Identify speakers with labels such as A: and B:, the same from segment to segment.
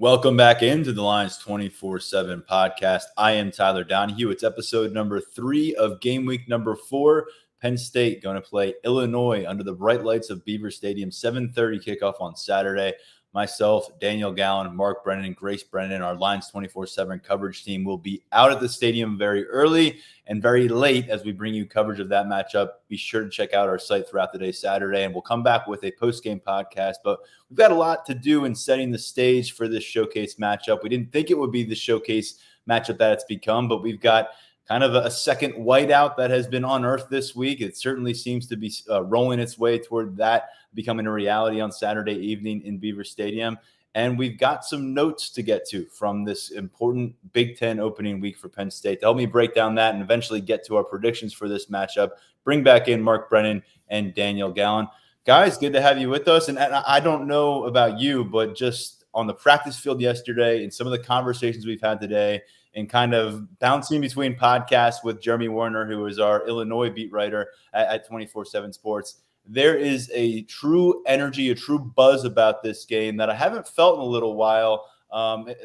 A: Welcome back into the Lions 24/7 podcast. I am Tyler Donahue. It's episode number 3 of game week number 4. Penn State going to play Illinois under the bright lights of Beaver Stadium. 7:30 kickoff on Saturday. Myself, Daniel Gallen, Mark Brennan, and Grace Brennan, our Lions 24/7 coverage team will be out at the stadium very early and very late as we bring you coverage of that matchup. Be sure to check out our site throughout the day Saturday, and we'll come back with a post-game podcast. But we've got a lot to do in setting the stage for this showcase matchup. We didn't think it would be the showcase matchup that it's become, but we've got kind of a second whiteout that has been unearthed this week. It certainly seems to be rolling its way toward that becoming a reality on Saturday evening in Beaver Stadium. And we've got some notes to get to from this important Big Ten opening week for Penn State to help me break down that and eventually get to our predictions for this matchup. Bring back in Mark Brennan and Daniel Gallen. Guys, good to have you with us. And I don't know about you, but just on the practice field yesterday and some of the conversations we've had today and kind of bouncing between podcasts with Jeremy Warner, who is our Illinois beat writer at 24/7 Sports, there is a true energy, a true buzz about this game that I haven't felt in a little while,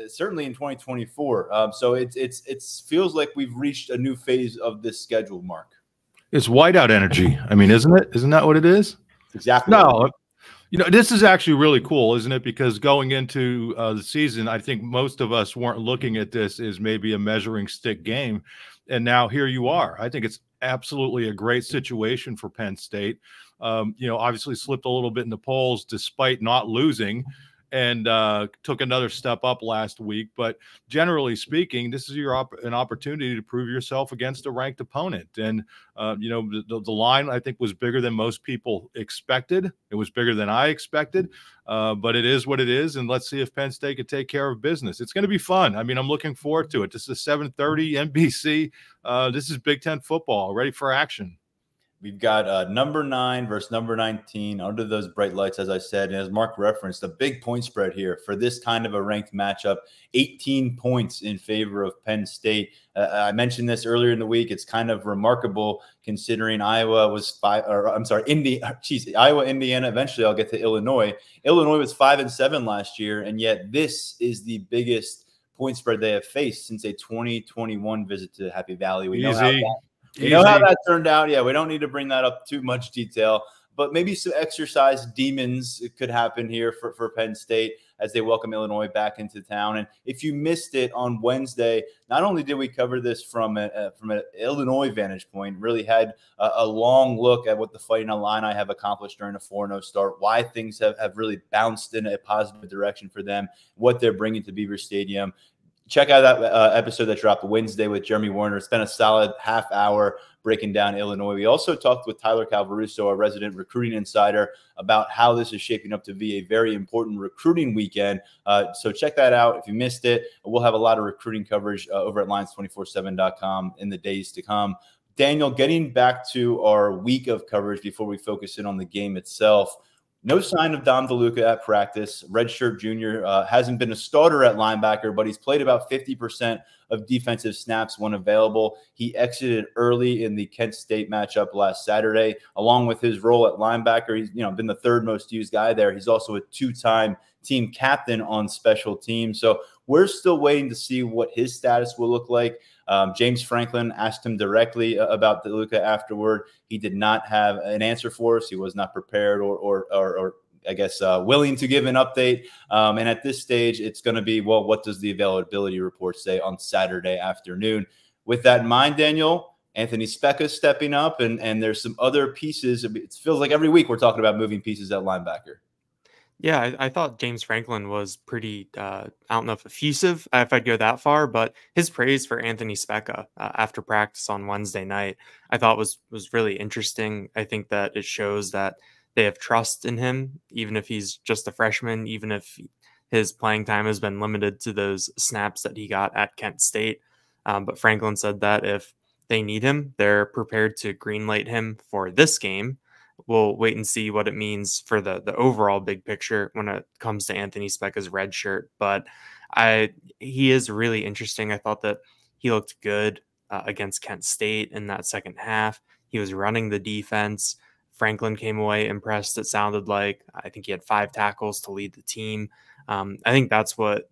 A: certainly in 2024. So it feels like we've reached a new phase of this schedule, Mark.
B: It's whiteout energy. I mean, isn't it? Isn't that what it is?
A: Exactly.
B: No, this is actually really cool, isn't it? Because going into the season, I think most of us weren't looking at this as maybe a measuring stick game. And now here you are. I think it's absolutely a great situation for Penn State. Obviously slipped a little bit in the polls despite not losing and took another step up last week. But generally speaking, this is an opportunity to prove yourself against a ranked opponent. And, the line, I think, was bigger than most people expected. It was bigger than I expected, but it is what it is. And let's see if Penn State can take care of business. It's going to be fun. I mean, I'm looking forward to it. This is 7:30 NBC. This is Big Ten football, ready for action.
A: We've got number 9 versus number 19 under those bright lights, as I said. And as Mark referenced, a big point spread here for this kind of a ranked matchup, 18 points in favor of Penn State. I mentioned this earlier in the week. It's kind of remarkable considering Iowa, Indiana. Eventually I'll get to Illinois. Illinois was 5-7 last year, and yet this is the biggest point spread they have faced since a 2021 visit to Happy Valley. We know how that turned out. Yeah, we don't need to bring that up too much detail, but maybe some exercise demons could happen here for Penn State as they welcome Illinois back into town. And if you missed it on Wednesday, not only did we cover this from an Illinois vantage point, really had a long look at what the Fighting Illini have accomplished during a 4-0 start, why things have really bounced in a positive direction for them, what they're bringing to Beaver Stadium. Check out that episode that dropped Wednesday with Jeremy Warner. It's been a solid half hour breaking down Illinois. We also talked with Tyler Calvaruso, our resident recruiting insider, about how this is shaping up to be a very important recruiting weekend. So check that out. If you missed it, we'll have a lot of recruiting coverage over at Lions247.com in the days to come. Daniel, getting back to our week of coverage before we focus in on the game itself, no sign of Dom DeLuca at practice. Redshirt junior hasn't been a starter at linebacker, but he's played about 50% of defensive snaps when available. He exited early in the Kent State matchup last Saturday, along with his role at linebacker. He's been the third most used guy there. He's also a 2-time team captain on special teams. So we're still waiting to see what his status will look like. James Franklin asked him directly about DeLuca afterward. He did not have an answer for us. He was not prepared or I guess, willing to give an update. And at this stage, it's going to be, well, what does the availability report say on Saturday afternoon? With that in mind, Daniel, Anthony Speca stepping up, and there's some other pieces. It feels like every week we're talking about moving pieces at linebacker.
C: Yeah, I thought James Franklin was pretty, I don't know if effusive, if I'd go that far, but his praise for Anthony Speca after practice on Wednesday night, I thought was really interesting. I think that it shows that they have trust in him, even if he's just a freshman, even if his playing time has been limited to those snaps that he got at Kent State. But Franklin said that if they need him, they're prepared to greenlight him for this game. We'll wait and see what it means for the overall big picture when it comes to Anthony Speca's red shirt. But he is really interesting. I thought that he looked good against Kent State in that second half. He was running the defense. Franklin came away impressed, it sounded like. I think he had 5 tackles to lead the team. I think that's what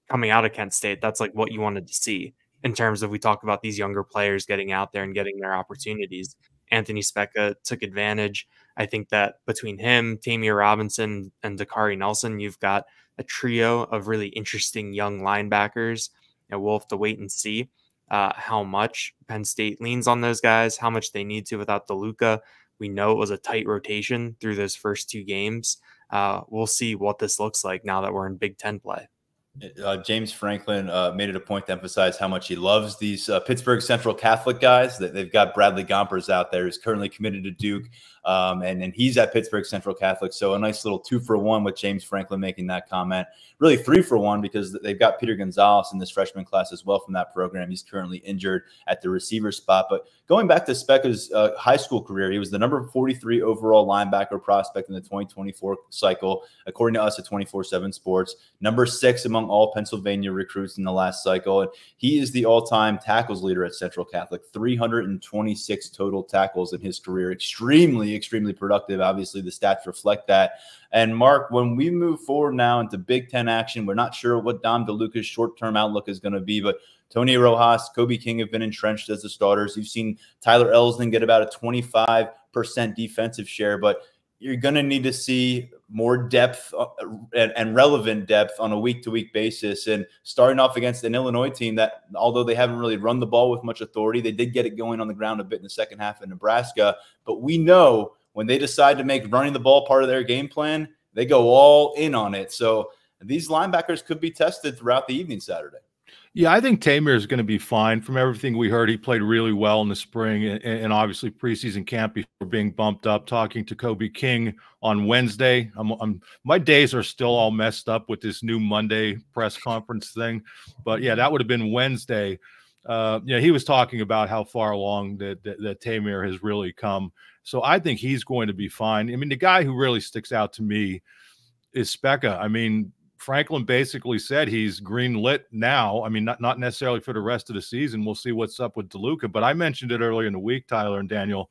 C: coming out of Kent State, that's like what you wanted to see in terms of, we talk about these younger players getting out there and getting their opportunities. Anthony Specca took advantage. I think that between him, Tamir Robinson, and Dakari Nelson, you've got a trio of really interesting young linebackers. And we'll have to wait and see how much Penn State leans on those guys, how much they need to without DeLuca. We know it was a tight rotation through those first 2 games. We'll see what this looks like now that we're in Big Ten play.
A: James Franklin made it a point to emphasize how much he loves these Pittsburgh Central Catholic guys. That they've got Bradley Gompers out there who's currently committed to Duke, and he's at Pittsburgh Central Catholic. So a nice little 2-for-1 with James Franklin making that comment. Really 3-for-1 because they've got Peter Gonzalez in this freshman class as well from that program. He's currently injured at the receiver spot. But going back to Specca's high school career, he was the number 43 overall linebacker prospect in the 2024 cycle, according to us at 24/7 Sports. Number 6 among all Pennsylvania recruits in the last cycle. And he is the all-time tackles leader at Central Catholic, 326 total tackles in his career. Extremely productive. Obviously, the stats reflect that. And Mark, when we move forward now into Big Ten action, we're not sure what Dom DeLuca's short-term outlook is going to be, but Tony Rojas, Kobe King have been entrenched as the starters. You've seen Tyler Elsdon get about a 25% defensive share, but you're going to need to see more depth and relevant depth on a week-to-week basis. And starting off against an Illinois team that, although they haven't really run the ball with much authority, they did get it going on the ground a bit in the second half in Nebraska. But we know when they decide to make running the ball part of their game plan, they go all in on it. So these linebackers could be tested throughout the evening Saturday.
B: Yeah, I think Tamir is going to be fine. From everything we heard, he played really well in the spring and obviously preseason camp before being bumped up. Talking to Kobe King on Wednesday, my days are still all messed up with this new Monday press conference thing. But yeah, that would have been Wednesday. He was talking about how far along that Tamir has really come. So I think he's going to be fine. I mean, the guy who really sticks out to me is Specca. I mean, Franklin basically said he's green lit now. I mean, not necessarily for the rest of the season. We'll see what's up with DeLuca. But I mentioned it earlier in the week, Tyler and Daniel.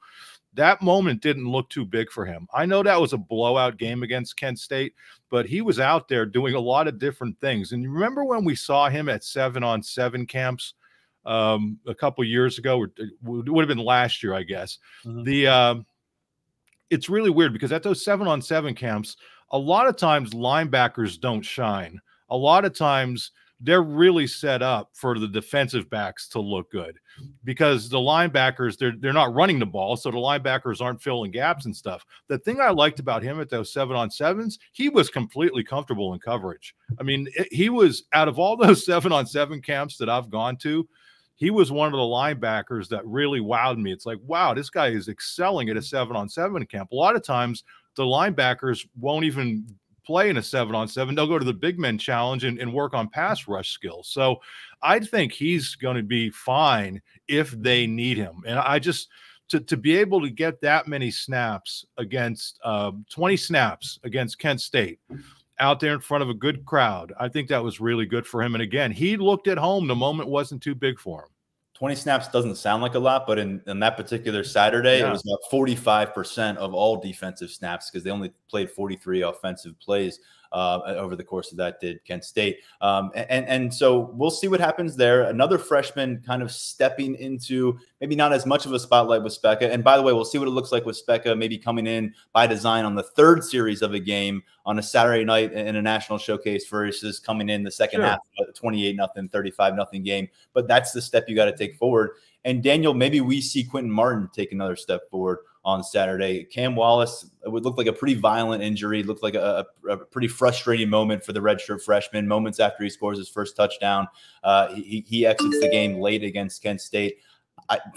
B: That moment didn't look too big for him. I know that was a blowout game against Kent State, but he was out there doing a lot of different things. And you remember when we saw him at 7-on-7 camps a couple years ago? It would have been last year, I guess. Mm-hmm. It's really weird because at those 7-on-7 camps, a lot of times linebackers don't shine. A lot of times they're really set up for the defensive backs to look good because the linebackers, they're not running the ball, so the linebackers aren't filling gaps and stuff. The thing I liked about him at those 7-on-7s, he was completely comfortable in coverage. I mean, he was, out of all those 7-on-7 camps that I've gone to, he was one of the linebackers that really wowed me. It's like, wow, this guy is excelling at a 7-on-7 camp. A lot of times the linebackers won't even play in a 7-on-7. They'll go to the big men challenge and work on pass rush skills. So I think he's going to be fine if they need him. And I just, to be able to get that many snaps against 20 snaps against Kent State out there in front of a good crowd, I think that was really good for him. And again, he looked at home. The moment wasn't too big for him.
A: 20 snaps doesn't sound like a lot, but in that particular Saturday, it was about 45% of all defensive snaps because they only played 43 offensive plays over the course of that, did Kent State. And so we'll see what happens there. Another freshman kind of stepping into maybe not as much of a spotlight with Specca. And by the way, we'll see what it looks like with Specca maybe coming in by design on the third series of a game on a Saturday night in a national showcase versus coming in the second half of a 28-0, 35-0 game. But that's the step you got to take forward. And Daniel, maybe we see Quentin Martin take another step forward on Saturday. Cam Wallace, it would look like a pretty violent injury. It looked like a pretty frustrating moment for the redshirt freshman. Moments after he scores his first touchdown, he exits the game late against Kent State.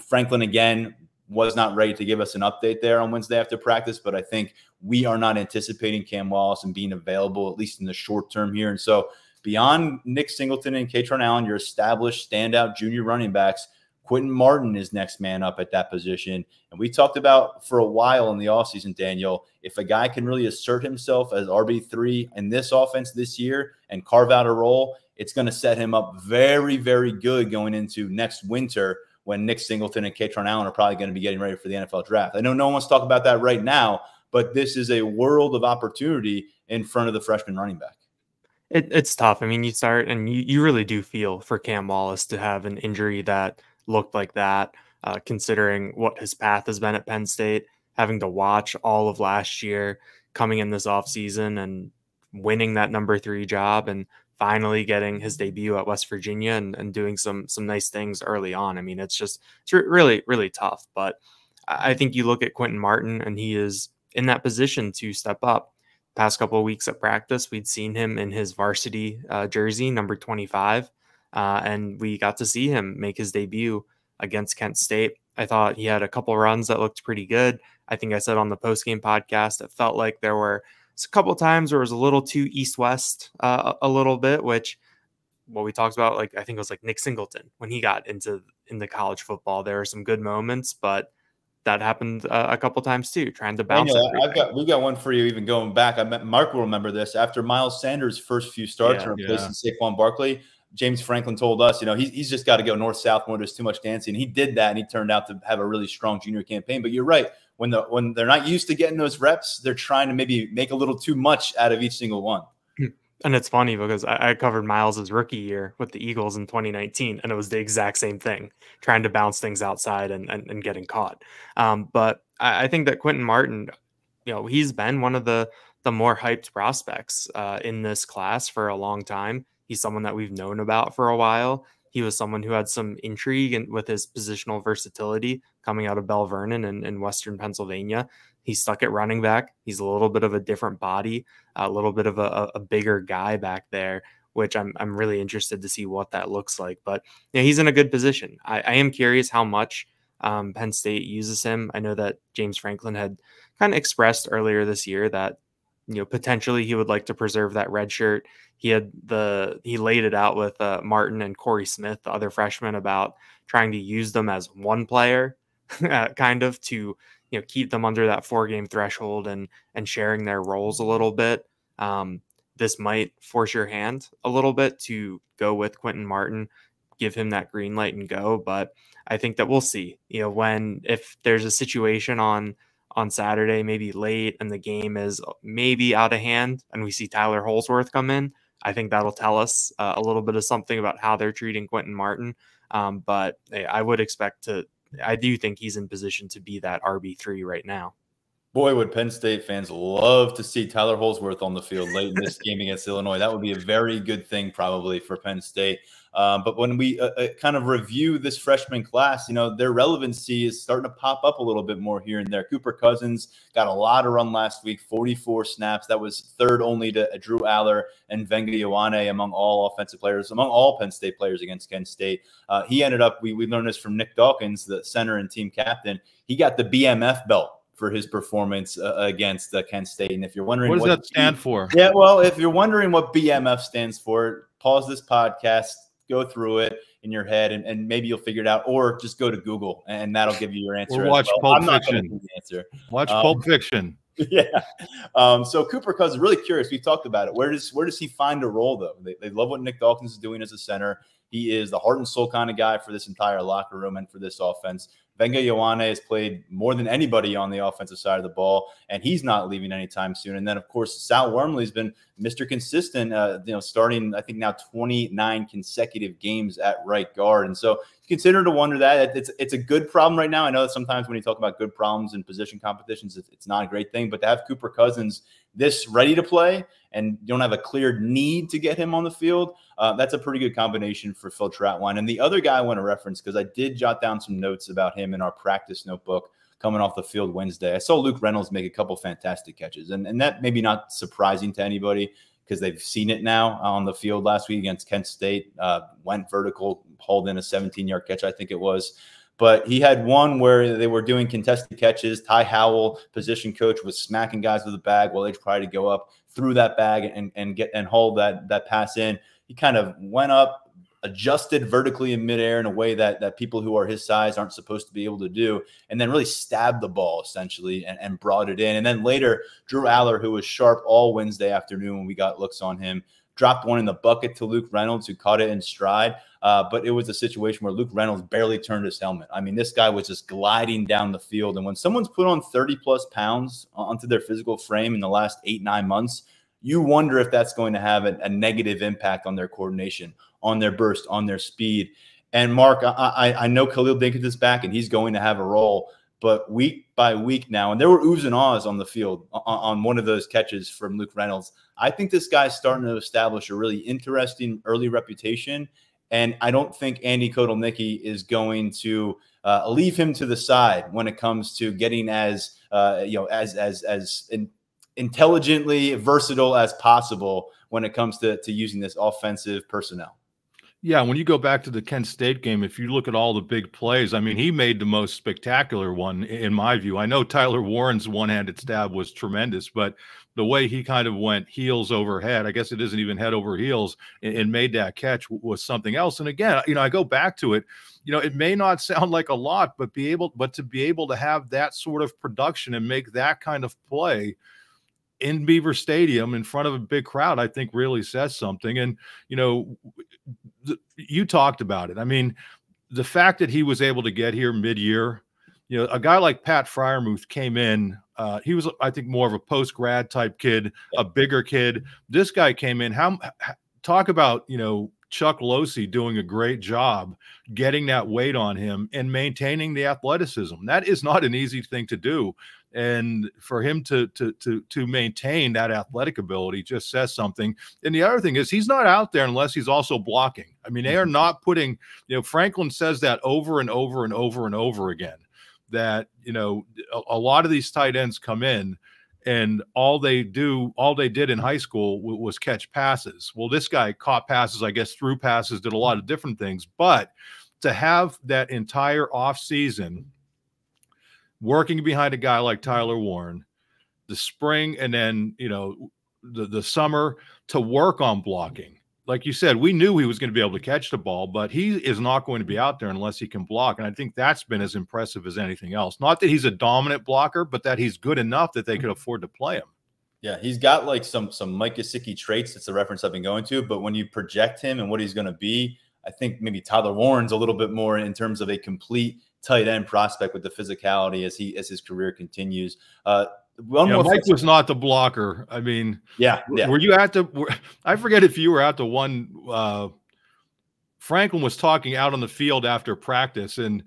A: Franklin, again, was not ready to give us an update there on Wednesday after practice, but I think we are not anticipating Cam Wallace and being available, at least in the short term here. And so beyond Nick Singleton and Katron Allen, your established standout junior running backs, Quentin Martin is next man up at that position. And we talked about for a while in the offseason, Daniel, if a guy can really assert himself as RB3 in this offense this year and carve out a role, it's going to set him up very, very good going into next winter when Nick Singleton and Katron Allen are probably going to be getting ready for the NFL draft. I know no one wants to talk about that right now, but this is a world of opportunity in front of the freshman running back.
C: It's tough. I mean, you start and you really do feel for Cam Wallace to have an injury that looked like that, considering what his path has been at Penn State, having to watch all of last year, coming in this offseason and winning that number 3 job and finally getting his debut at West Virginia and doing some nice things early on. I mean, it's really, really tough. But I think you look at Quentin Martin and he is in that position to step up. Past couple of weeks at practice, we'd seen him in his varsity jersey, number 25, and we got to see him make his debut against Kent State. I thought he had a couple runs that looked pretty good. I think I said on the postgame podcast, it felt like there were a couple of times where it was a little too east-west a little bit, which what we talked about, like I think it was like Nick Singleton when he got into college football. There were some good moments, but that happened a couple times too, trying to bounce.
A: We got one for you. Even going back, Mark will remember this. After Miles Sanders' first few starts and replacing Saquon Barkley, James Franklin told us, he's just got to go north-south more. There's too much dancing. He did that, and he turned out to have a really strong junior campaign. But you're right. When they're not used to getting those reps, they're trying to maybe make a little too much out of each single one.
C: And it's funny because I covered Miles's rookie year with the Eagles in 2019, and it was the exact same thing, trying to bounce things outside and getting caught. But I think that Quentin Martin, he's been one of the more hyped prospects in this class for a long time. He's someone that we've known about for a while. He was someone who had some intrigue with his positional versatility coming out of Bell Vernon in Western Pennsylvania. He's stuck at running back. He's a little bit of a different body, a little bit of a bigger guy back there, which I'm really interested to see what that looks like. But he's in a good position. I am curious how much Penn State uses him. I know that James Franklin had kind of expressed earlier this year that potentially he would like to preserve that red shirt. He laid it out with Martin and Corey Smith, the other freshman, about trying to use them as one player, kind of to keep them under that 4-game threshold and sharing their roles a little bit. This might force your hand a little bit to go with Quentin Martin, give him that green light and go. But I think that we'll see, if there's a situation on Saturday, maybe late, and the game is maybe out of hand and we see Tyler Holsworth come in, I think that'll tell us a little bit of something about how they're treating Quentin Martin. But I do think he's in position to be that RB3 right now.
A: Boy, would Penn State fans love to see Tyler Holsworth on the field late in this game against Illinois. That would be a very good thing probably for Penn State. But when we kind of review this freshman class, their relevancy is starting to pop up a little bit more here and there. Cooper Cousins got a lot of run last week, 44 snaps. That was third only to Drew Aller and Venga Ioane among all offensive players, among all Penn State players against Kent State. He ended up, we learned this from Nick Dawkins, the center and team captain. He got the BMF belt for his performance against Kent State. And if you're wondering
B: what does that stand for?
A: Yeah, well, if you're wondering what BMF stands for, pause this podcast, go through it in your head, and maybe you'll figure it out, or just go to Google and that'll give you your answer.
B: Or watch Pulp
A: I'm
B: Fiction.
A: Not the answer.
B: Watch Pulp Fiction.
A: Yeah. So Cooper Cousins, really curious. We've talked about it. Where does he find a role, though? They love what Nick Dawkins is doing as a center. He is the heart and soul kind of guy for this entire locker room and for this offense. Venga Ioane has played more than anybody on the offensive side of the ball, and he's not leaving anytime soon. And then, of course, Sal Wormley's been Mr. Consistent, starting, I think, now 29 consecutive games at right guard. And so you consider to wonder that. It's a good problem right now. I know that sometimes when you talk about good problems in position competitions, it's not a great thing. But to have Cooper Cousins this ready to play and you don't have a clear need to get him on the field, that's a pretty good combination for Phil Trautwein. And the other guy I want to reference, because I did jot down some notes about him in our practice notebook coming off the field Wednesday. I saw Luke Reynolds make a couple fantastic catches, and that may be not surprising to anybody because they've seen it now on the field last week against Kent State. Went vertical, hauled in a 17-yard catch, I think it was. But he had one where they were doing contested catches. Ty Howell, position coach, was smacking guys with a bag while they tried to go up through that bag and haul that pass in. He kind of went up, adjusted vertically in midair in a way that people who are his size aren't supposed to be able to do, and then really stabbed the ball essentially and brought it in. And then later, Drew Aller, who was sharp all Wednesday afternoon when we got looks on him, dropped one in the bucket to Luke Reynolds, who caught it in stride. But it was a situation where Luke Reynolds barely turned his helmet. I mean, this guy was just gliding down the field. And when someone's put on 30-plus pounds onto their physical frame in the last 8-9 months, you wonder if that's going to have a negative impact on their coordination, on their burst, on their speed. And Mark, I know Khalil Dinkins is back and he's going to have a role, but week by week now, and there were oohs and ahs on the field on one of those catches from Luke Reynolds. I think this guy's starting to establish a really interesting early reputation. And I don't think Andy Kotelnicki is going to leave him to the side when it comes to getting as intelligently versatile as possible when it comes to using this offensive personnel.
B: Yeah, when you go back to the Kent State game, if you look at all the big plays, I mean, he made the most spectacular one in my view. I know Tyler Warren's one-handed stab was tremendous, but the way he kind of went heels over head, I guess it isn't even head over heels, and made that catch was something else. And again, I go back to it, it may not sound like a lot, but to be able to have that sort of production and make that kind of play in Beaver Stadium in front of a big crowd, I think really says something. And, you talked about it. I mean, the fact that he was able to get here mid-year, a guy like Pat Freiermuth came in. He was, I think, more of a post-grad type kid, a bigger kid. This guy came in. Talk about, Chuck Losey doing a great job getting that weight on him and maintaining the athleticism. That is not an easy thing to do. And for him to maintain that athletic ability just says something. And the other thing is he's not out there unless he's also blocking. I mean, they are not putting, Franklin says that over and over and over and over again, that, a lot of these tight ends come in and all they did in high school was catch passes. Well, this guy caught passes, I guess, threw passes, did a lot of different things. But to have that entire offseason working behind a guy like Tyler Warren, the spring and then, the summer to work on blocking. Like you said, we knew he was going to be able to catch the ball, but he is not going to be out there unless he can block. And I think that's been as impressive as anything else. Not that he's a dominant blocker, but that he's good enough that they could afford to play him.
A: Yeah, he's got like some Mike Gesicki traits. That's the reference I've been going to. But when you project him and what he's going to be, I think maybe Tyler Warren's a little bit more in terms of a complete tight end prospect with the physicality as his career continues.
B: Mike was not the blocker. I mean,
A: yeah.
B: Were you at I forget if you were at the one. Franklin was talking out on the field after practice, and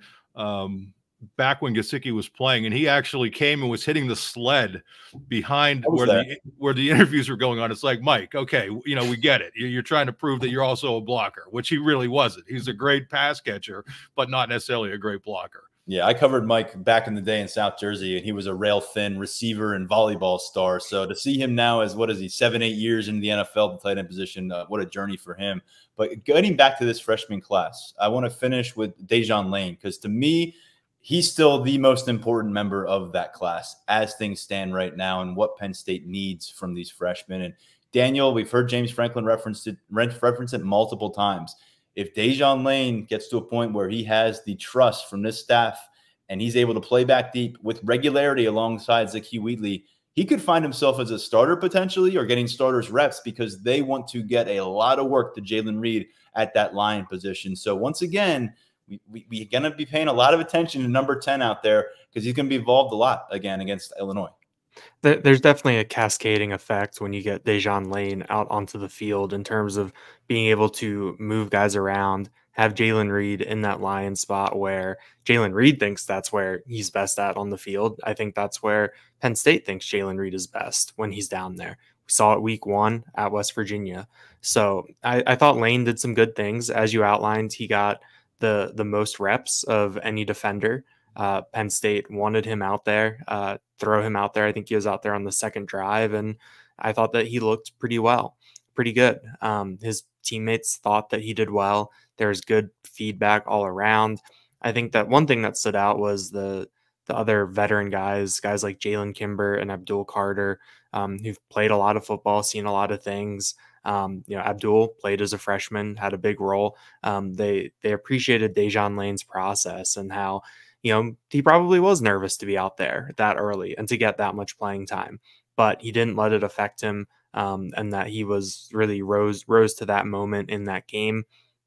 B: back when Gesicki was playing, and he actually came and was hitting the sled behind where the interviews were going on. It's like, Mike, okay, we get it. You're trying to prove that you're also a blocker, which he really wasn't. He's a great pass catcher, but not necessarily a great blocker.
A: Yeah, I covered Mike back in the day in South Jersey, and he was a rail-thin receiver and volleyball star. So to see him now as, 7-8 years into the NFL, the tight end position, what a journey for him. But getting back to this freshman class, I want to finish with Dejon Lane, because to me, he's still the most important member of that class as things stand right now and what Penn State needs from these freshmen. And Daniel, we've heard James Franklin reference it multiple times. If Dejon Lane gets to a point where he has the trust from this staff and he's able to play back deep with regularity alongside Zakee Wheatley, he could find himself as a starter potentially or getting starters reps because they want to get a lot of work to Jalen Reed at that line position. So once again, we're going to be paying a lot of attention to number 10 out there because he's going to be involved a lot again against Illinois.
C: There's definitely a cascading effect when you get Dejon Lane out onto the field in terms of being able to move guys around, have Jalen Reed in that lion spot where Jalen Reed thinks that's where he's best at on the field. I think that's where Penn State thinks Jalen Reed is best when he's down there. We saw it week 1 at West Virginia. So I thought Lane did some good things. As you outlined, he got the most reps of any defender. Penn State wanted him out there, throw him out there. I think he was out there on the second drive, and I thought that he looked pretty good. His teammates thought that he did well. There's good feedback all around. I think that one thing that stood out was the other veteran guys like Jalen Kimber and Abdul Carter, who've played a lot of football, seen a lot of things. Abdul played as a freshman, had a big role. They appreciated Dejon Lane's process and how, he probably was nervous to be out there that early and to get that much playing time, but he didn't let it affect him. And that he was really rose to that moment in that game.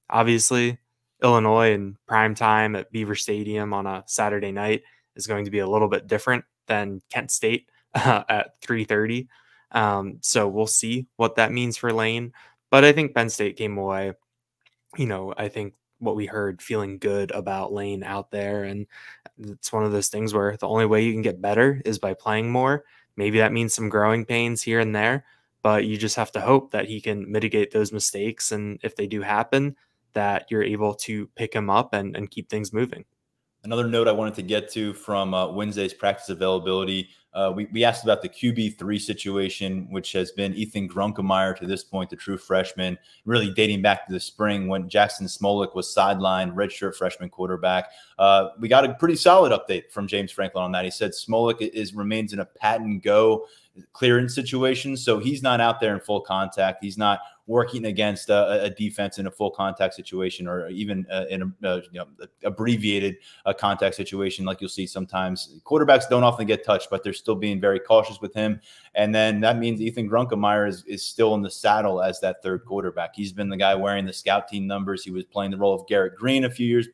C: Obviously, Illinois in prime time at Beaver Stadium on a Saturday night is going to be a little bit different than Kent State at 3:30. So we'll see what that means for Lane. But I think Penn State came away, I think what we heard, feeling good about Lane out there. And it's one of those things where the only way you can get better is by playing more. Maybe that means some growing pains here and there, but you just have to hope that he can mitigate those mistakes. And if they do happen, that you're able to pick him up and keep things moving.
A: Another note I wanted to get to from Wednesday's practice availability, we asked about the QB3 situation, which has been Ethan Grunkemeyer to this point, the true freshman, really dating back to the spring when Jackson Smolik was sidelined, redshirt freshman quarterback. We got a pretty solid update from James Franklin on that. He said Smolik remains in a pat and go clearance situation, so he's not out there in full contact. He's not working against a defense in a full contact situation, or even in a abbreviated contact situation like you'll see sometimes. Quarterbacks don't often get touched, but they're still being very cautious with him. And then that means Ethan Grunkemeyer is still in the saddle as that third quarterback. He's been the guy wearing the scout team numbers. He was playing the role of Garrett Green a few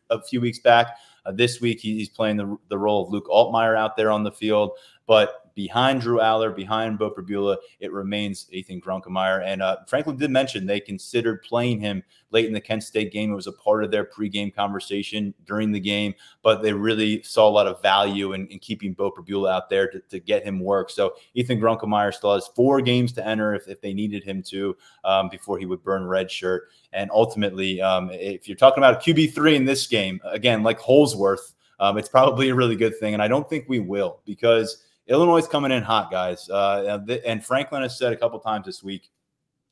A: weeks back. This week, he's playing the role of Luke Altmaier out there on the field. But behind Drew Aller, behind Beau Pribula, it remains Ethan Grunkemeyer. And Franklin did mention they considered playing him late in the Kent State game. It was a part of their pregame conversation during the game, but they really saw a lot of value in keeping Beau Pribula out there to get him work. So Ethan Grunkemeyer still has 4 games to enter if they needed him to before he would burn red shirt. And ultimately, if you're talking about a QB3 in this game, again, like Holsworth, it's probably a really good thing. And I don't think we will, because Illinois is coming in hot, guys. And Franklin has said a couple times this week,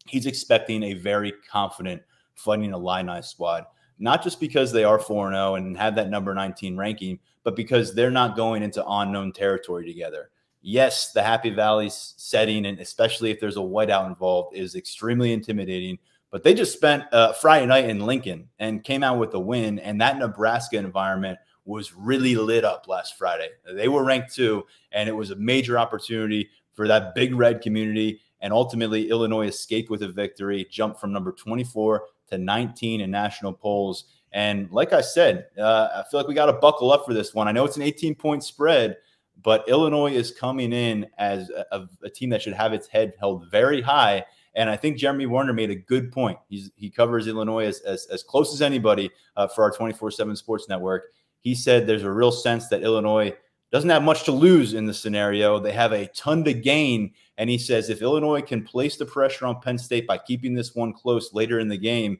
A: he's expecting a very confident Fighting Illini squad, not just because they are 4-0 and have that number 19 ranking, but because they're not going into unknown territory together. Yes, the Happy Valley setting, and especially if there's a whiteout involved, is extremely intimidating. But they just spent Friday night in Lincoln and came out with a win, and that Nebraska environment was really lit up last Friday. They were ranked 2, and it was a major opportunity for that Big Red community. And ultimately, Illinois escaped with a victory, jumped from number 24 to 19 in national polls. And like I said, I feel like we got to buckle up for this one. I know it's an 18-point spread, but Illinois is coming in as a team that should have its head held very high. And I think Jeremy Warner made a good point. He covers Illinois as close as anybody for our 24/7 Sports Network. He said there's a real sense that Illinois doesn't have much to lose in the scenario. They have a ton to gain. And he says if Illinois can place the pressure on Penn State by keeping this one close later in the game,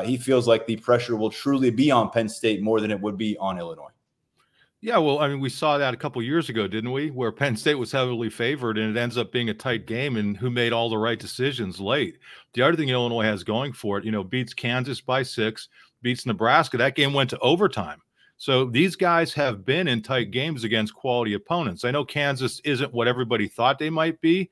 A: he feels like the pressure will truly be on Penn State more than it would be on Illinois.
B: Yeah, well, I mean, we saw that a couple of years ago, didn't we? Where Penn State was heavily favored, and it ends up being a tight game, and who made all the right decisions late. The other thing Illinois has going for it, beats Kansas by 6, beats Nebraska. That game went to overtime. So these guys have been in tight games against quality opponents. I know Kansas isn't what everybody thought they might be,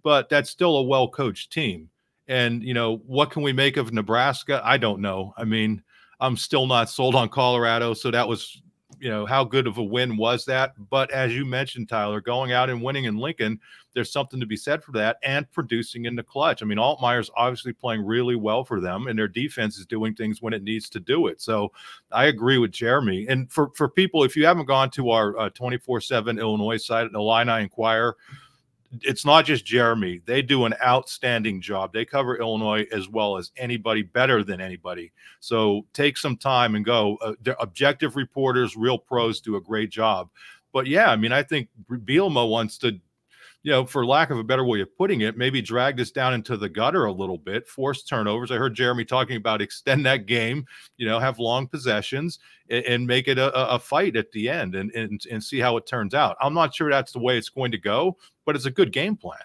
B: but that's still a well-coached team. And, what can we make of Nebraska? I don't know. I mean, I'm still not sold on Colorado. So that was, how good of a win was that? But as you mentioned, Tyler, going out and winning in Lincoln, there's something to be said for that, and producing in the clutch. I mean, Altmaier's obviously playing really well for them, and their defense is doing things when it needs to do it. So I agree with Jeremy. And for people, if you haven't gone to our 24/7 Illinois site at Illini Inquirer, it's not just Jeremy. They do an outstanding job. They cover Illinois as well as anybody, better than anybody. So take some time and go. They're objective reporters, real pros, do a great job. But yeah, I mean, I think Bielema wants to, for lack of a better way of putting it, maybe drag this down into the gutter a little bit, force turnovers. I heard Jeremy talking about extend that game, have long possessions and make it a fight at the end and see how it turns out. I'm not sure that's the way it's going to go, but it's a good game plan.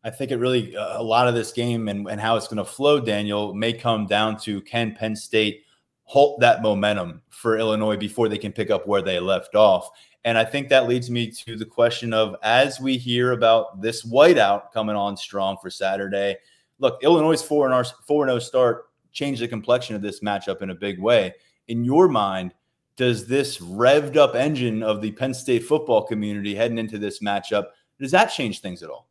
A: I think it really, a lot of this game and how it's going to flow, Daniel, may come down to, can Penn State halt that momentum for Illinois before they can pick up where they left off? And I think that leads me to the question of, as we hear about this whiteout coming on strong for Saturday, look, Illinois' 4-0 start changed the complexion of this matchup in a big way. In your mind, does this revved up engine of the Penn State football community heading into this matchup, does that change things at all?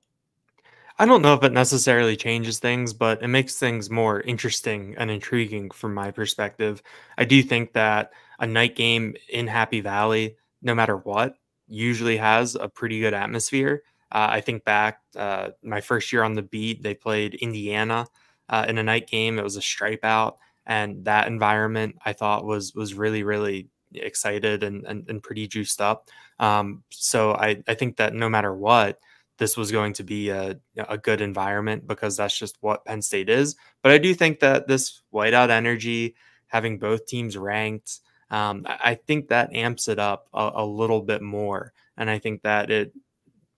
C: I don't know if it necessarily changes things, but it makes things more interesting and intriguing from my perspective. I do think that a night game in Happy Valley, no matter what, usually has a pretty good atmosphere. I think back my first year on the beat, they played Indiana in a night game. It was a stripe out, and that environment I thought was really, really excited and pretty juiced up. So I think that no matter what, this was going to be a good environment, because that's just what Penn State is. But I do think that this whiteout energy, having both teams ranked, I think that amps it up a little bit more. And I think that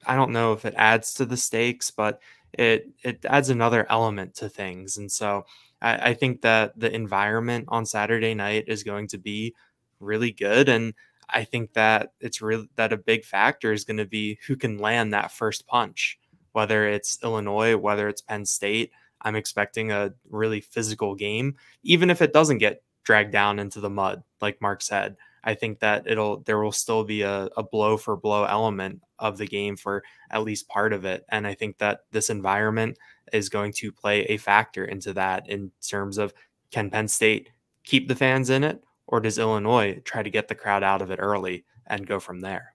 C: I don't know if it adds to the stakes, but it adds another element to things. And so I think that the environment on Saturday night is going to be really good. And I think that it's really that a big factor is going to be who can land that first punch, whether it's Illinois, whether it's Penn State. I'm expecting a really physical game, even if it doesn't get dragged down into the mud, like Mark said. I think that there will still be a blow for blow element of the game for at least part of it. And I think that this environment is going to play a factor into that, in terms of, can Penn State keep the fans in it, or does Illinois try to get the crowd out of it early and go from there?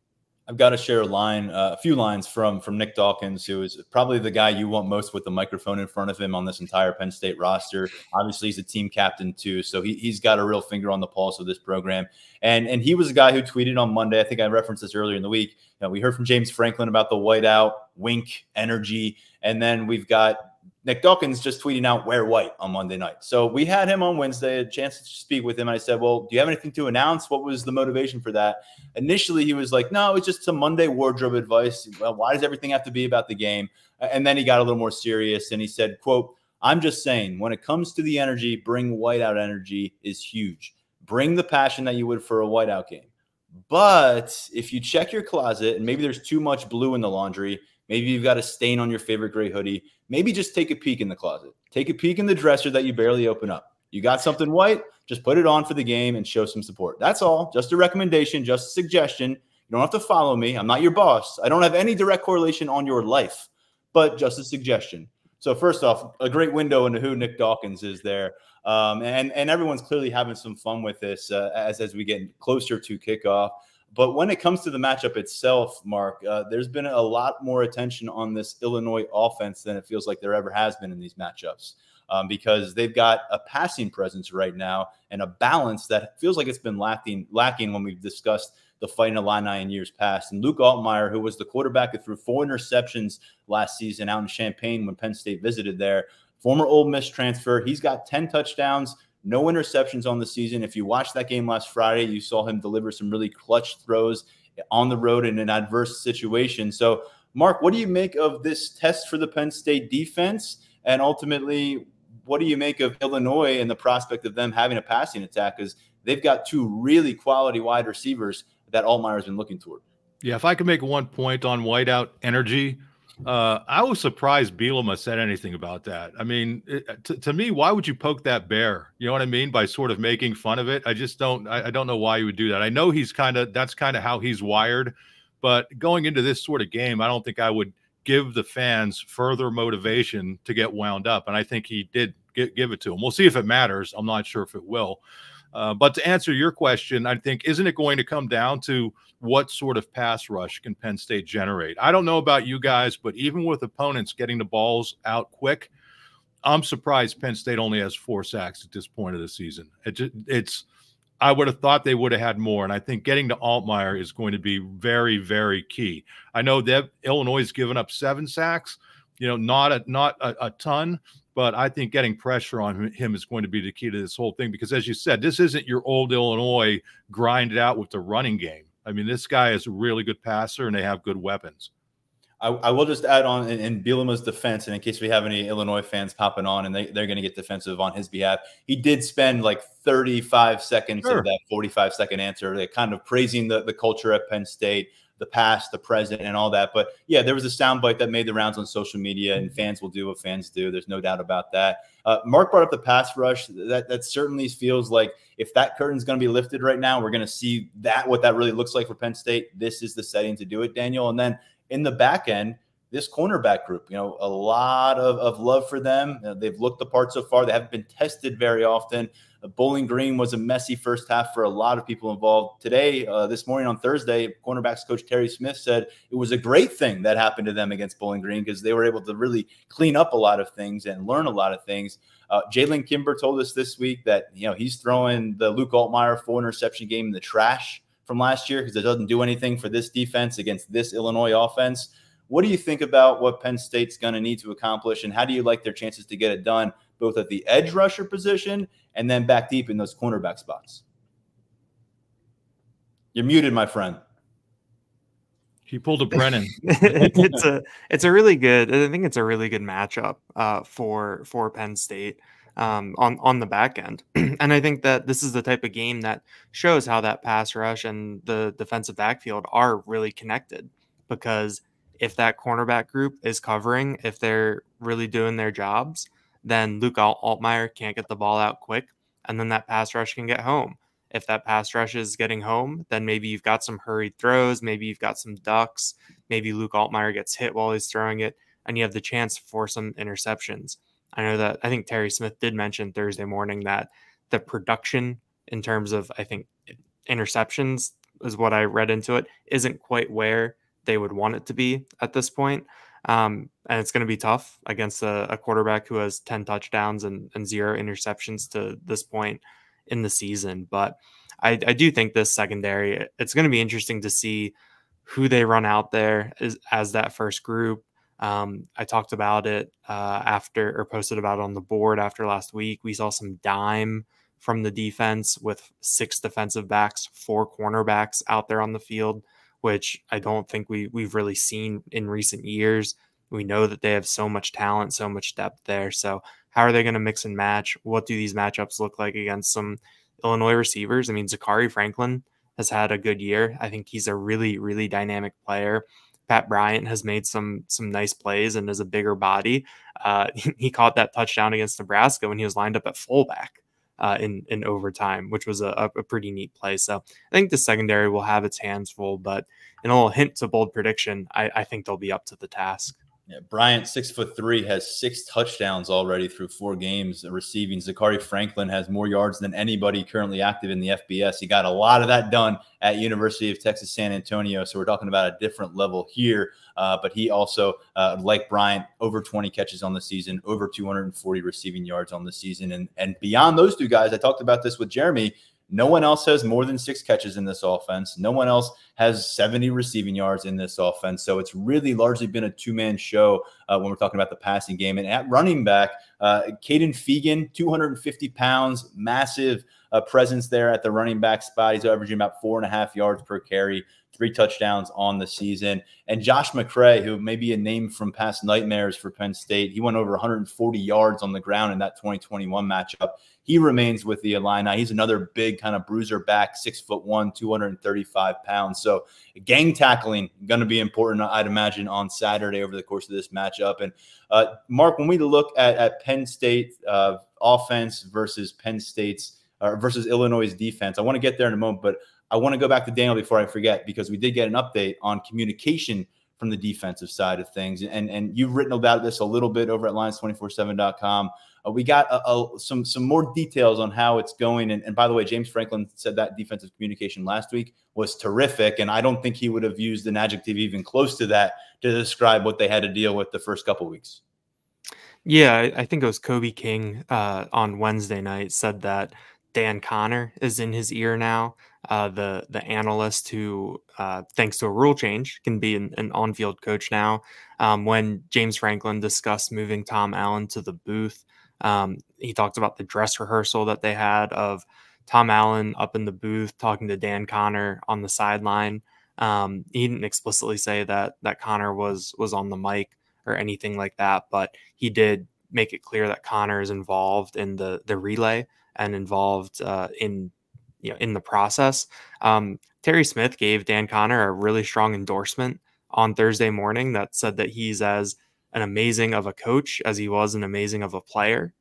A: I've got to share a few lines from Nick Dawkins, who is probably the guy you want most with the microphone in front of him on this entire Penn State roster. Obviously, he's a team captain too, so he's got a real finger on the pulse of this program. And he was a guy who tweeted on Monday. I think I referenced this earlier in the week. We heard from James Franklin about the whiteout, wink, energy, and then we've got Nick Dawkins just tweeting out "wear white" on Monday night. So we had him on Wednesday, a chance to speak with him. And I said, well, do you have anything to announce? What was the motivation for that? Initially, he was like, no, it's just some Monday wardrobe advice. Well, why does everything have to be about the game? And then he got a little more serious and he said, quote, "I'm just saying, when it comes to the energy, bring whiteout energy is huge. Bring the passion that you would for a whiteout game. But if you check your closet and maybe there's too much blue in the laundry, maybe you've got a stain on your favorite gray hoodie, maybe just take a peek in the closet. Take a peek in the dresser that you barely open up. You got something white, just put it on for the game and show some support. That's all. Just a recommendation, just a suggestion. You don't have to follow me. I'm not your boss. I don't have any direct correlation on your life, but just a suggestion." So first off, a great window into who Nick Dawkins is there. And everyone's clearly having some fun with this as we get closer to kickoff. But when it comes to the matchup itself, Mark, there's been a lot more attention on this Illinois offense than it feels like there ever has been in these matchups, because they've got a passing presence right now and a balance that feels like it's been lacking when we've discussed the Fighting Illini in years past. And Luke Altmaier, who was the quarterback who threw 4 interceptions last season out in Champaign when Penn State visited there, former Ole Miss transfer, he's got 10 touchdowns, no interceptions on the season. If you watched that game last Friday, you saw him deliver some really clutch throws on the road in an adverse situation. So, Mark, what do you make of this test for the Penn State defense? And ultimately, what do you make of Illinois and the prospect of them having a passing attack? Because they've got 2 really quality wide receivers that Altmaier's been looking toward.
B: Yeah, if I could make one point on whiteout energy, I was surprised Bielema said anything about that. I mean, to me, why would you poke that bear? You know what I mean? By sort of making fun of it. I just don't. I don't know why you would do that. I know that's kind of how he's wired, but going into this sort of game, I don't think I would give the fans further motivation to get wound up. And I think he did give it to them. We'll see if it matters. I'm not sure if it will. But to answer your question, I think, isn't it going to come down to what sort of pass rush can Penn State generate? I don't know about you guys, but even with opponents getting the balls out quick, I'm surprised Penn State only has 4 sacks at this point of the season. I would have thought they would have had more, and I think getting to Altmaier is going to be very, very key. I know that Illinois has given up 7 sacks, not a ton, but I think getting pressure on him is going to be the key to this whole thing, because, as you said, this isn't your old Illinois grinded out with the running game. I mean, this guy is a really good passer, and they have good weapons.
A: I will just add on in Bielema's defense, and in case we have any Illinois fans popping on and they're going to get defensive on his behalf, he did spend like 35 seconds of that 45-second answer, like kind of praising the culture at Penn State, the past, the present, and all that. But yeah, there was a soundbite that made the rounds on social media, and fans will do what fans do. There's no doubt about that. Mark brought up the pass rush. That certainly feels like if that curtain's going to be lifted right now, we're going to see what that really looks like for Penn State. This is the setting to do it, Daniel. And then in the back end, this cornerback group, a lot of love for them. They've looked the part so far. They haven't been tested very often. Bowling Green was a messy first half for a lot of people involved. Today, this morning on Thursday, cornerbacks coach Terry Smith said it was a great thing that happened to them against Bowling Green because they were able to really clean up a lot of things and learn a lot of things. Jalen Kimber told us this week that, he's throwing the Luke Altmaier 4-interception game in the trash from last year because it doesn't do anything for this defense against this Illinois offense. What do you think about what Penn State's going to need to accomplish, and how do you like their chances to get it done, both at the edge rusher position and then back deep in those cornerback spots? You're muted, my friend.
B: He pulled a Brennan.
C: it's a really good. I think it's a really good matchup for Penn State on the back end, and I think that this is the type of game that shows how that pass rush and the defensive backfield are really connected. Because if that cornerback group is covering, if they're really doing their jobs, then Luke Altmaier can't get the ball out quick, and then that pass rush can get home. If that pass rush is getting home, then maybe you've got some hurried throws, maybe you've got some ducks, maybe Luke Altmaier gets hit while he's throwing it, and you have the chance for some interceptions. I think Terry Smith did mention Thursday morning that the production in terms of, I think, interceptions is what I read into it, isn't quite where they would want it to be at this point. And it's going to be tough against a quarterback who has 10 touchdowns and 0 interceptions to this point in the season. But I do think this secondary, it's going to be interesting to see who they run out there as that first group. I talked about it posted about it on the board after last week. We saw some dime from the defense with 6 defensive backs, 4 cornerbacks out there on the field, which I don't think we've really seen in recent years. We know that they have so much talent, so much depth there. So how are they going to mix and match? What do these matchups look like against some Illinois receivers? I mean, Zachary Franklin has had a good year. I think he's a really, really dynamic player. Pat Bryant has made some nice plays and is a bigger body. He caught that touchdown against Nebraska when he was lined up at fullback in overtime, which was a pretty neat play. So I think the secondary will have its hands full, but in a little hint to bold prediction, I think they'll be up to the task.
A: Yeah, Bryant, 6'3", has 6 touchdowns already through 4 games receiving. Zachary Franklin has more yards than anybody currently active in the FBS. He got a lot of that done at University of Texas San Antonio. So we're talking about a different level here. But he also, like Bryant, over 20 catches on the season, over 240 receiving yards on the season. And beyond those 2 guys, I talked about this with Jeremy, no one else has more than 6 catches in this offense. No one else has 70 receiving yards in this offense. So it's really largely been a 2-man show when we're talking about the passing game. And at running back, Caden Fegan, 250 pounds, massive presence there at the running back spot. He's averaging about 4.5 yards per carry, 3 touchdowns on the season. And Josh McCray, who may be a name from past nightmares for Penn State, he went over 140 yards on the ground in that 2021 matchup. He remains with the Illini. He's another big kind of bruiser back, 6'1", 235 pounds. So gang tackling going to be important, I'd imagine, on Saturday over the course of this matchup. And Mark, when we look at Penn State offense versus Penn State's versus Illinois' defense, I want to get there in a moment, but I want to go back to Daniel before I forget, because we did get an update on communication from the defensive side of things. And you've written about this a little bit over at Lions247.com. We got some more details on how it's going. And by the way, James Franklin said that defensive communication last week was terrific. And I don't think he would have used an adjective even close to that to describe what they had to deal with the first couple of weeks.
C: Yeah, I think it was Kobe King on Wednesday night said that Dan Connor is in his ear now. The analyst who, thanks to a rule change, can be an on-field coach now. When James Franklin discussed moving Tom Allen to the booth, he talked about the dress rehearsal that they had of Tom Allen up in the booth talking to Dan Connor on the sideline. He didn't explicitly say that Connor was on the mic or anything like that, but he did make it clear that Connor is involved in the relay and involved in the process. Terry Smith gave Dan Connor a really strong endorsement on Thursday morning that said that he's as an amazing of a coach as he was an amazing of a player,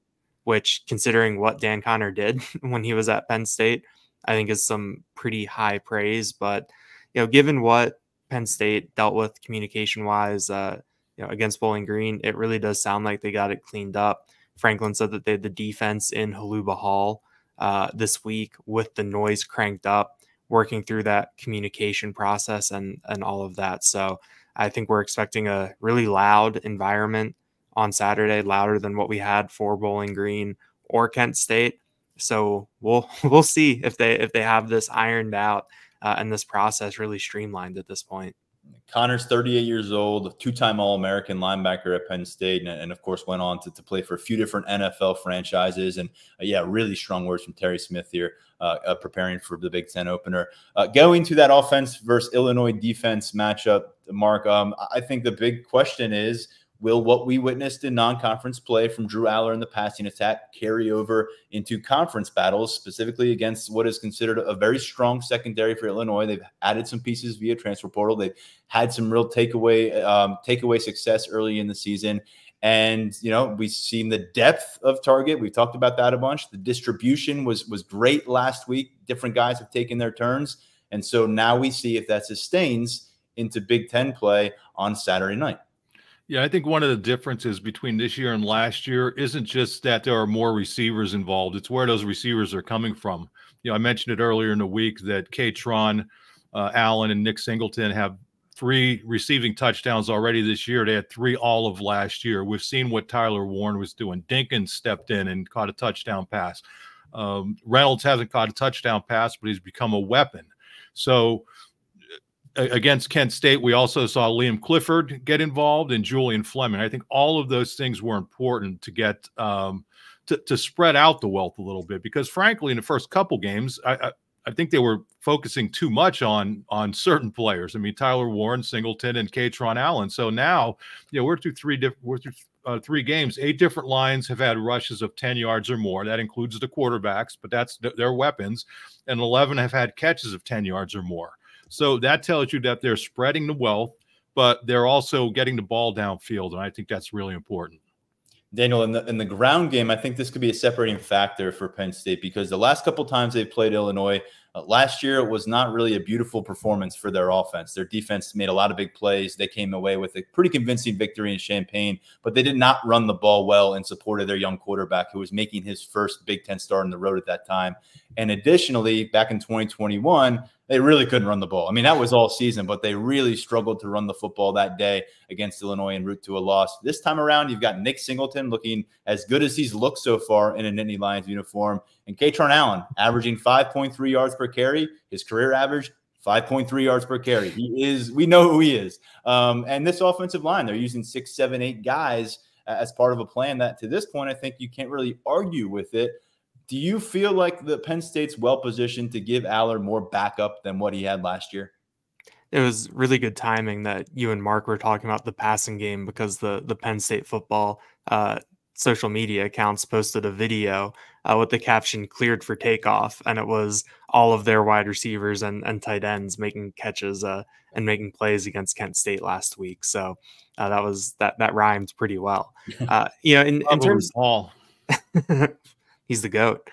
C: which, considering what Dan Connor did when he was at Penn State, I think is some pretty high praise. But, given what Penn State dealt with communication wise, against Bowling Green, it really does sound like they got it cleaned up. Franklin said that they had the defense in Haluba Hall this week with the noise cranked up, working through that communication process and all of that. So I think we're expecting a really loud environment on Saturday, louder than what we had for Bowling Green or Kent State. So we'll see if they have this ironed out and this process really streamlined at this point.
A: Connor's 38 years old, two-time All-American linebacker at Penn State, and of course went on to play for a few different NFL franchises. And yeah, really strong words from Terry Smith here, preparing for the Big Ten opener. Going to that offense versus Illinois defense matchup, Mark, I think the big question is, will what we witnessed in non-conference play from Drew Aller in the passing attack carry over into conference battles, specifically against what is considered a very strong secondary for Illinois? They've added some pieces via transfer portal. They've had some real takeaway success early in the season. And, you know, we've seen the depth of target. We've talked about that a bunch. The distribution was great last week. Different guys have taken their turns. And so now we see if that sustains into Big Ten play on Saturday night.
B: Yeah, I think one of the differences between this year and last year isn't just that there are more receivers involved. It's where those receivers are coming from. You know, I mentioned it earlier in the week that Katron Allen and Nick Singleton have 3 receiving touchdowns already this year. They had 3 all of last year. We've seen what Tyler Warren was doing. Dinkins stepped in and caught a touchdown pass. Reynolds hasn't caught a touchdown pass, but he's become a weapon. So against Kent State, we also saw Liam Clifford get involved and Julian Fleming. I think all of those things were important to get to spread out the wealth a little bit, because frankly, in the first couple games, I think they were focusing too much on certain players. I mean, Tyler Warren, Singleton, and Katron Allen. So now, you know, we're through 3 games. 8 different lines have had rushes of 10 yards or more. That includes the quarterbacks, but that's their weapons. And 11 have had catches of 10 yards or more. So that tells you that they're spreading the wealth, but they're also getting the ball downfield, and I think that's really important.
A: Daniel, in the ground game, I think this could be a separating factor for Penn State, because the last couple times they've played Illinois, last year it was not really a beautiful performance for their offense. Their defense made a lot of big plays. They came away with a pretty convincing victory in Champaign, but they did not run the ball well in support of their young quarterback, who was making his first Big Ten start on the road at that time. And additionally, back in 2021, they really couldn't run the ball. I mean, that was all season, but they really struggled to run the football that day against Illinois en route to a loss. This time around, you've got Nick Singleton looking as good as he's looked so far in a Nittany Lions uniform, and Katron Allen averaging 5.3 yards per carry. His career average, 5.3 yards per carry. We know who he is. And this offensive line, they're using 6, 7, 8 guys as part of a plan that, to this point, I think you can't really argue with it. Do you feel like the Penn State's well-positioned to give Aller more backup than what he had last year?
C: It was really good timing that you and Mark were talking about the passing game, because the Penn State football social media accounts posted a video with the caption "cleared for takeoff," and it was all of their wide receivers and tight ends making catches and making plays against Kent State last week. So that rhymed pretty well. You know, in terms
B: of
C: he's the GOAT.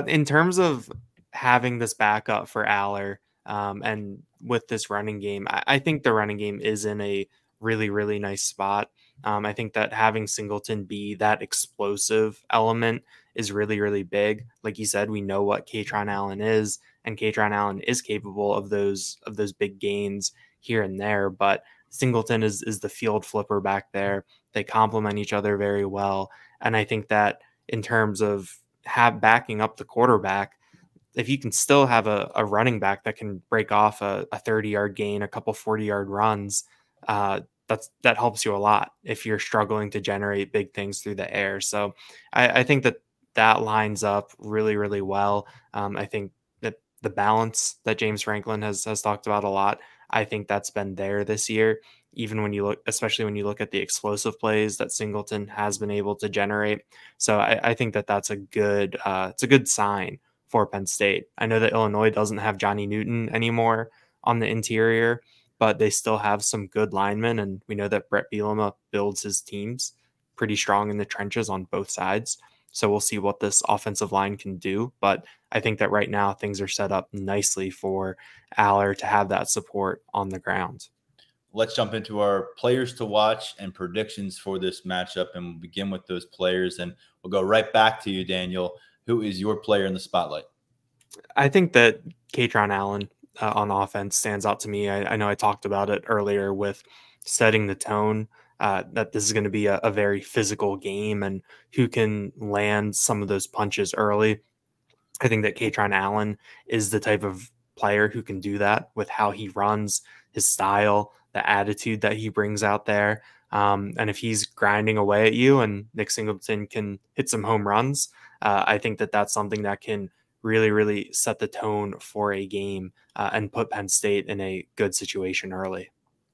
C: In terms of having this backup for Aller and with this running game, I think the running game is in a really, really nice spot. I think that having Singleton be that explosive element is really, really big. Like you said, we know what Katron Allen is, and Katron Allen is capable of those big gains here and there, but Singleton is the field flipper back there. They complement each other very well. And I think that in terms of backing up the quarterback, if you can still have a running back that can break off a 30-yard gain, a couple 40-yard runs, that helps you a lot if you're struggling to generate big things through the air. So I think that lines up really, really well. I think that the balance that James Franklin has talked about a lot, I think that's been there this year. Even when you look, especially when you look at the explosive plays that Singleton has been able to generate. So I think that's a good, it's a good sign for Penn State. I know that Illinois doesn't have Johnny Newton anymore on the interior, but they still have some good linemen. And we know that Brett Bielema builds his teams pretty strong in the trenches on both sides. So we'll see what this offensive line can do. But I think that right now things are set up nicely for Aller to have that support on the ground.
A: Let's jump into our players to watch and predictions for this matchup, and we'll begin with those players, and we'll go right back to you, Daniel. who is your player in the spotlight?
C: I think that Katron Allen on offense stands out to me. I know I talked about it earlier with setting the tone, that this is going to be a very physical game and who can land some of those punches early. I think that Katron Allen is the type of player who can do that with how he runs, his style, the attitude that he brings out there. And if he's grinding away at you and Nick Singleton can hit some home runs, I think that that's something that can really, really set the tone for a game and put Penn State in a good situation early.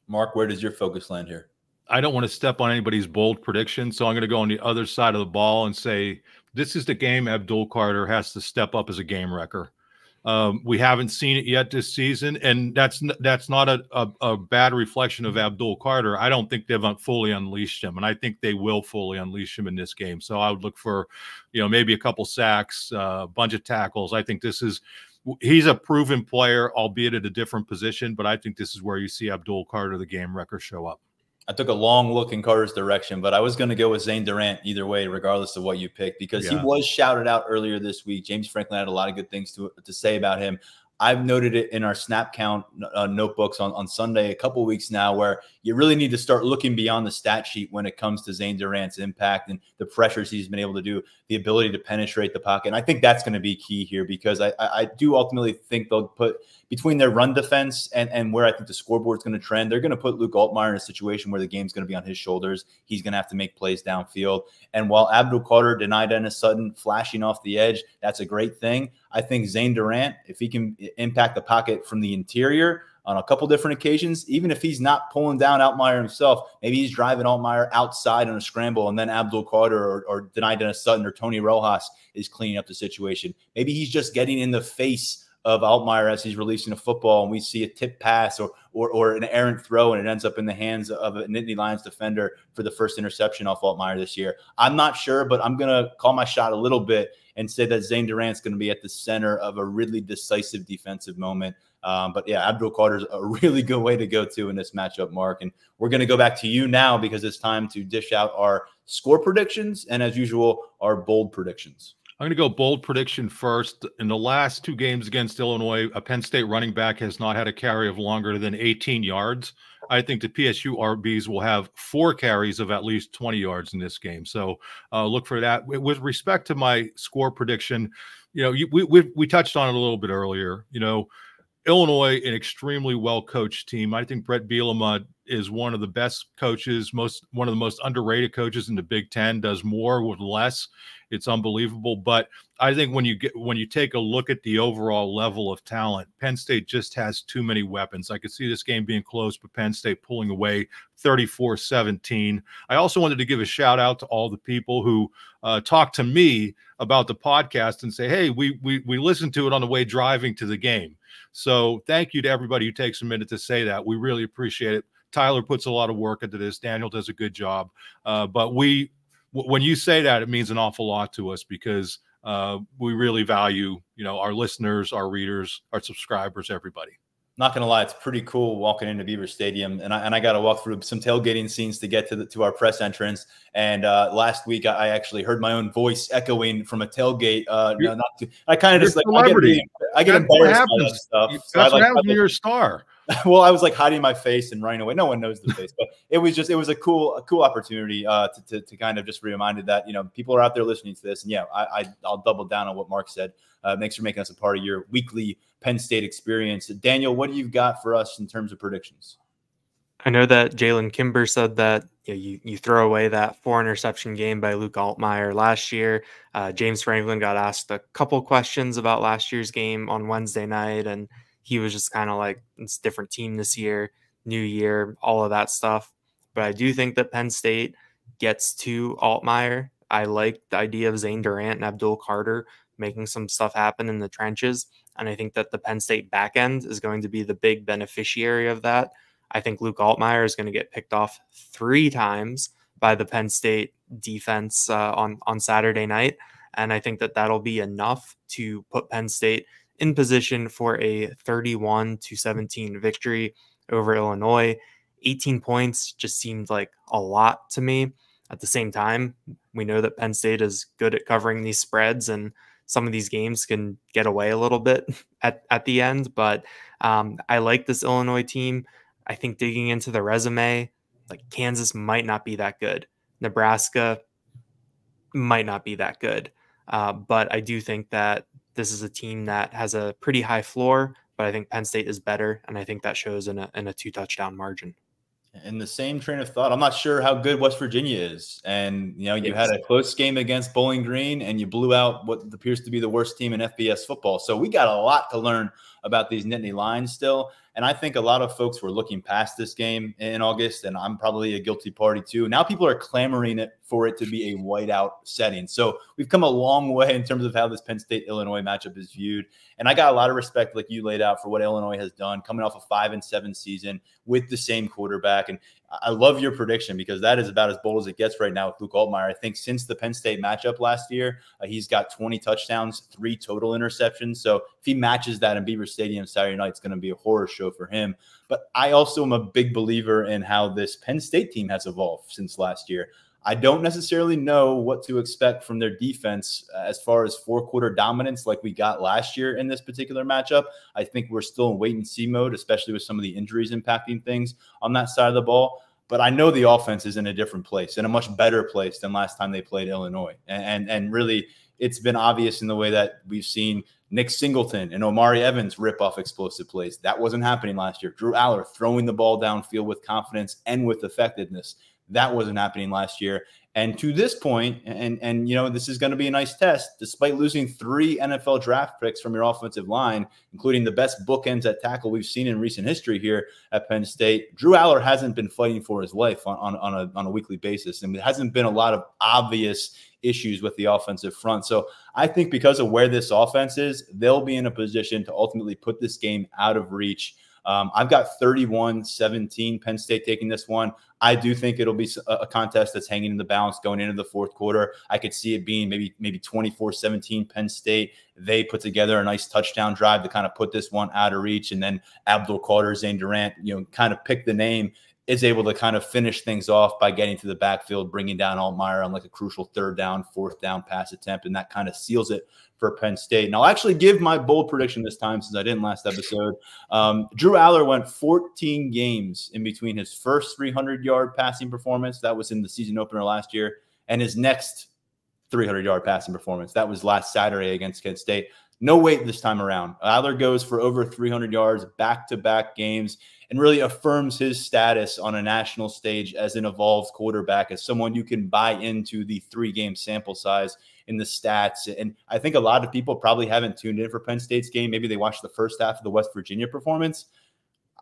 A: Mark, where does your focus land here?
B: I don't want to step on anybody's bold prediction, so I'm going to go on the other side of the ball and say this is the game Abdul Carter has to step up as a game wrecker. We haven't seen it yet this season, and that's not a bad reflection of Abdul Carter. I don't think they've fully unleashed him, and I think they will fully unleash him in this game. So I would look for, maybe a couple sacks, a bunch of tackles. I think he's a proven player, albeit at a different position, but I think this is where you see Abdul Carter, the game wrecker, show up.
A: I took a long look in Carter's direction, but I was going to go with Zane Durant either way, regardless of what you picked, because he was shouted out earlier this week. James Franklin had a lot of good things to say about him. I've noted it in our snap count notebooks on Sunday a couple weeks now, where you really need to start looking beyond the stat sheet when it comes to Zane Durant's impact and the pressures he's been able to do, the ability to penetrate the pocket. And I think that's going to be key here, because I do ultimately think they'll put between their run defense and where I think the scoreboard is going to trend, they're going to put Luke Altmaier in a situation where the game's going to be on his shoulders. He's going to have to make plays downfield. And while Abdul Carter denied Dennis Sutton flashing off the edge, that's a great thing. I think Zane Durant, if he can impact the pocket from the interior on a couple different occasions, even if he's not pulling down Altmaier himself, maybe he's driving Altmaier outside on a scramble, and then Abdul Carter or denied Dennis Sutton or Tony Rojas is cleaning up the situation. Maybe he's just getting in the face of Altmaier as he's releasing a football, and we see a tip pass or an errant throw, and it ends up in the hands of a Nittany Lions defender for the first interception off Altmaier this year. I'm not sure, but I'm going to call my shot a little bit and say that Zane Durant's going to be at the center of a really decisive defensive moment. But yeah, Abdul Carter's a really good way to go to in this matchup, Mark. And we're going to go back to you now, because it's time to dish out our score predictions and, as usual, our bold predictions.
B: I'm going to go bold prediction first. In the last two games against Illinois, a Penn State running back has not had a carry of longer than 18 yards. I think the PSU RBs will have 4 carries of at least 20 yards in this game. So look for that. With respect to my score prediction, we touched on it a little bit earlier. Illinois, an extremely well-coached team. I think Brett Bielema is one of the best coaches, one of the most underrated coaches in the Big Ten, does more with less. It's unbelievable. But I think when you take a look at the overall level of talent, Penn State just has too many weapons. I could see this game being close, but Penn State pulling away 34-17. I also wanted to give a shout out to all the people who talk to me about the podcast and say, hey, we listened to it on the way driving to the game. So thank you to everybody who takes a minute to say that. We really appreciate it. Tyler puts a lot of work into this. Daniel does a good job. But when you say that, it means an awful lot to us, because we really value, our listeners, our readers, our subscribers, everybody.
A: Not going to lie, it's pretty cool walking into Beaver Stadium, and I got to walk through some tailgating scenes to get to our press entrance. And last week, I actually heard my own voice echoing from a tailgate. I kind of just like I get embarrassed by that stuff.
B: That's what happens when you're a star.
A: Well, I was like hiding my face and running away. No one knows the face, but it was a cool opportunity to kind of just be reminded that, people are out there listening to this. And yeah, I'll double down on what Mark said. Thanks for making us a part of your weekly Penn State experience. Daniel, what do you got for us in terms of predictions?
C: I know that Jalen Kimber said that you throw away that 4-interception game by Luke Altmaier last year. James Franklin got asked a couple questions about last year's game on Wednesday night, and he was just kind of like, it's a different team this year, new year, all of that stuff. But I do think that Penn State gets to Altmaier. I like the idea of Zane Durant and Abdul Carter making some stuff happen in the trenches. And I think that the Penn State back end is going to be the big beneficiary of that. I think Luke Altmaier is going to get picked off 3 times by the Penn State defense on Saturday night. And I think that that'll be enough to put Penn State in position for a 31-17 victory over Illinois. 18 points just seemed like a lot to me. At the same time, we know that Penn State is good at covering these spreads, and some of these games can get away a little bit at the end. But I like this Illinois team. I think digging into the resume, like Kansas might not be that good. Nebraska might not be that good. But I do think that this is a team that has a pretty high floor, but I think Penn State is better. And I think that shows in a 2-touchdown margin.
A: In the same train of thought, I'm not sure how good West Virginia is. And, you know, you had a close game against Bowling Green and you blew out what appears to be the worst team in FBS football. So we got a lot to learn about these Nittany Lions still. And I think a lot of folks were looking past this game in August, and I'm probably a guilty party too. Now people are clamoring for it to be a whiteout setting. So we've come a long way in terms of how this Penn State-Illinois matchup is viewed. And I got a lot of respect, like you laid out, for what Illinois has done, coming off a 5-7 season with the same quarterback. And I love your prediction because that is about as bold as it gets right now with Luke Altmaier. I think since the Penn State matchup last year, he's got 20 touchdowns, 3 total interceptions. So if he matches that in Beaver Stadium Saturday night, it's going to be a horror show for him. But I also am a big believer in how this Penn State team has evolved since last year. I don't necessarily know what to expect from their defense as far as 4-quarter dominance like we got last year in this particular matchup. I think we're still in wait-and-see mode, especially with some of the injuries impacting things on that side of the ball. But I know the offense is in a different place, in a much better place than last time they played Illinois. And really, it's been obvious in the way that we've seen Nick Singleton and Omari Evans rip off explosive plays. That wasn't happening last year. Drew Aller throwing the ball downfield with confidence and with effectiveness. That wasn't happening last year. And to this point, and you know, this is going to be a nice test, despite losing 3 NFL draft picks from your offensive line, including the best bookends at tackle we've seen in recent history here at Penn State. Drew Aller hasn't been fighting for his life on a weekly basis. And there hasn't been a lot of obvious issues with the offensive front. So I think because of where this offense is, they'll be in a position to ultimately put this game out of reach. I've got 31-17 Penn State taking this one. I do think it'll be a contest that's hanging in the balance going into the 4th quarter. I could see it being maybe 24-17 Penn State. They put together a nice touchdown drive to kind of put this one out of reach. And then Abdul Carter, Zane Durant, you know, kind of pick the name, is able to kind of finish things off by getting to the backfield, bringing down Altmaier on like a crucial 3rd down, 4th down pass attempt. And that kind of seals it for Penn State. And I'll actually give my bold prediction this time since I didn't last episode. Drew Aller went 14 games in between his first 300-yard passing performance. That was in the season opener last year. And his next 300-yard passing performance. That was last Saturday against Kent State. No wait this time around. Aller goes for over 300 yards, back-to-back games, and really affirms his status on a national stage as an evolved quarterback, as someone you can buy into the 3-game sample size in the stats. And I think a lot of people probably haven't tuned in for Penn State's game. Maybe they watched the first half of the West Virginia performance.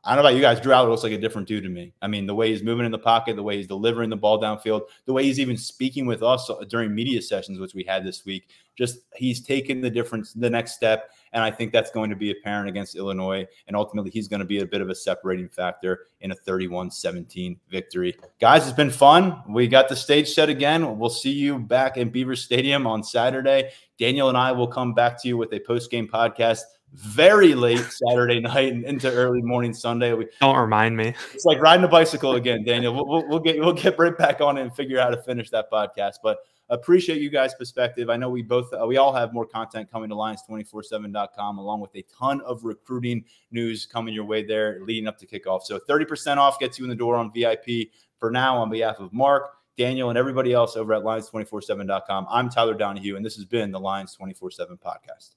A: I don't know about you guys. Drew Aller looks like a different dude to me. I mean, the way he's moving in the pocket, the way he's delivering the ball downfield, the way he's even speaking with us during media sessions, which we had this week, just he's taken the difference, the next step. And I think that's going to be apparent against Illinois. And ultimately, he's going to be a bit of a separating factor in a 31-17 victory. Guys, it's been fun. We got the stage set again. We'll see you back in Beaver Stadium on Saturday. Daniel and I will come back to you with a post-game podcast very late Saturday night and into early morning Sunday.
C: Don't remind me.
A: It's like riding a bicycle again, Daniel. We'll get right back on it and figure out how to finish that podcast. But appreciate you guys' perspective. I know we all have more content coming to Lions247.com, along with a ton of recruiting news coming your way there leading up to kickoff. So 30% off gets you in the door on VIP. For now, on behalf of Mark, Daniel, and everybody else over at Lions247.com, I'm Tyler Donahue, and this has been the Lions 24/7 podcast.